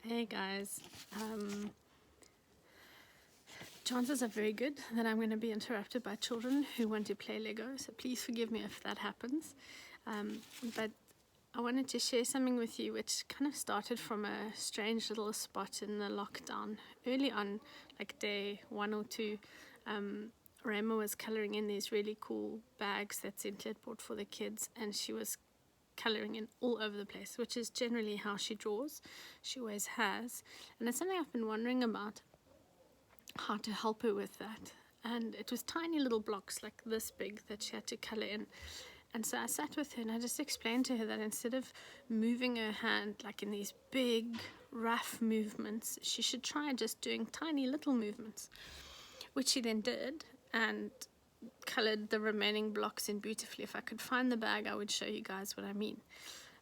Hey guys, chances are very good that I'm going to be interrupted by children who want to play Lego, so please forgive me if that happens. But I wanted to share something with you which kind of started from a strange little spot in the lockdown. Early on, like day 1 or 2, Rama was colouring in these really cool bags that Cynthia had bought for the kids, and she was colouring in all over the place, which is generally how she draws. She always has, and it's something I've been wondering about, how to help her with that. And it was tiny little blocks like this big that she had to colour in. And so I sat with her and I just explained to her that instead of moving her hand like in these big rough movements, she should try just doing tiny little movements, which she then did and coloured the remaining blocks in beautifully. If I could find the bag, I would show you guys what I mean.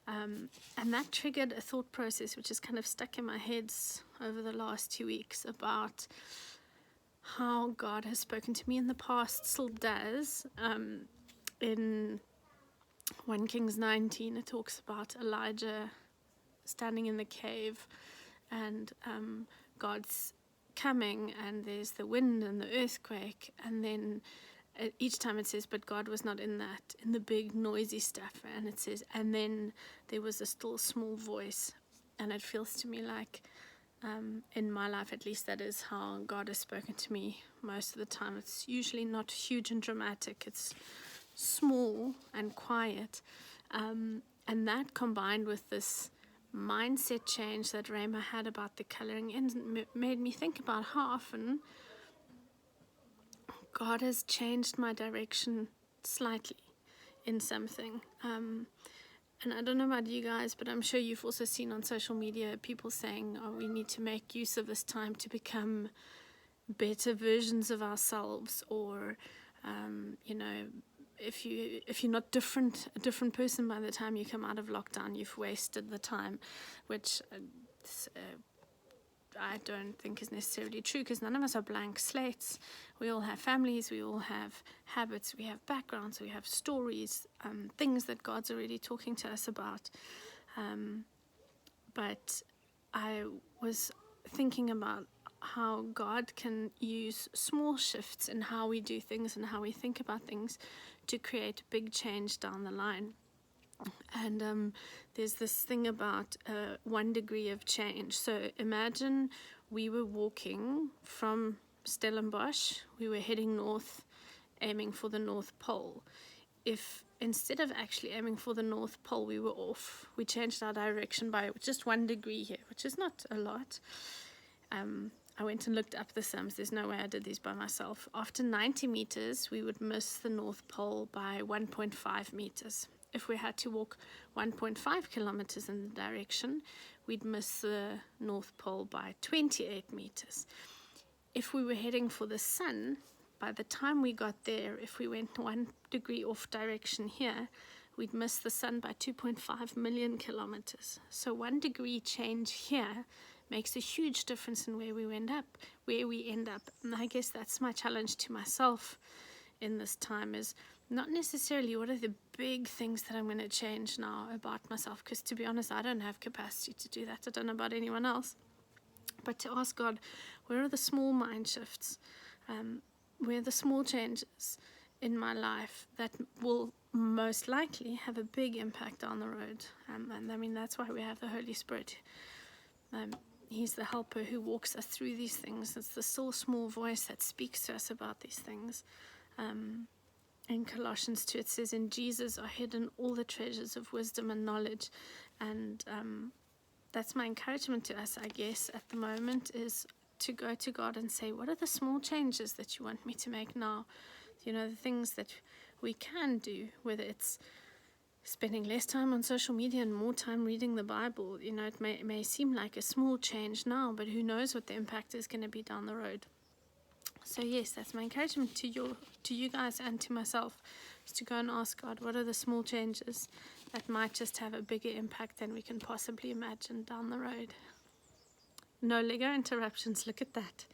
And that triggered a thought process which has kind of stuck in my head over the last 2 weeks about how God has spoken to me in the past, still does. In 1 Kings 19, it talks about Elijah standing in the cave and God's coming, and there's the wind and the earthquake, and then each time it says, but God was not in the big noisy stuff, and it says, and then there was a still small voice. And it feels to me like, in my life at least, that is how God has spoken to me most of the time. It's usually not huge and dramatic, it's small and quiet, and that combined with this mindset change that Rama had about the colouring in made me think about how often God has changed my direction slightly in something. And I don't know about you guys, but I'm sure you've also seen on social media people saying, oh, we need to make use of this time to become better versions of ourselves, or if you're not a different person by the time you come out of lockdown, you've wasted the time, which I don't think is necessarily true, because none of us are blank slates. We all have families, we all have habits, we have backgrounds, we have stories, things that God's already talking to us about. But I was thinking about how God can use small shifts in how we do things and how we think about things to create big change down the line. And there's this thing about 1 degree of change. So imagine we were walking from Stellenbosch, we were heading north, aiming for the North Pole. If instead of actually aiming for the North Pole, we were off, we changed our direction by just 1 degree here, which is not a lot. I went and looked up the sums. There's no way I did these by myself. After 90 meters, we would miss the North Pole by 1.5 meters. If we had to walk 1.5 kilometers in the direction, we'd miss the North Pole by 28 meters. If we were heading for the sun, by the time we got there, if we went 1 degree off direction here, we'd miss the sun by 2.5 million kilometers. So 1 degree change here makes a huge difference in where we end up. And I guess that's my challenge to myself in this time, is not necessarily what are the big things that I'm going to change now about myself, because to be honest, I don't have capacity to do that. I don't know about anyone else. But to ask God, where are the small mind shifts? Where are the small changes in my life that will most likely have a big impact down the road? And I mean, that's why we have the Holy Spirit. He's the helper who walks us through these things. It's the still small voice that speaks to us about these things. In Colossians 2, it says, in Jesus are hidden all the treasures of wisdom and knowledge. And that's my encouragement to us, I guess, at the moment, is to go to God and say, what are the small changes that you want me to make now? The things that we can do, whether it's spending less time on social media and more time reading the Bible. It may seem like a small change now, but who knows what the impact is going to be down the road. So yes, that's my encouragement to you guys and to myself, is to go and ask God, what are the small changes that might just have a bigger impact than we can possibly imagine down the road. No Lego interruptions, look at that.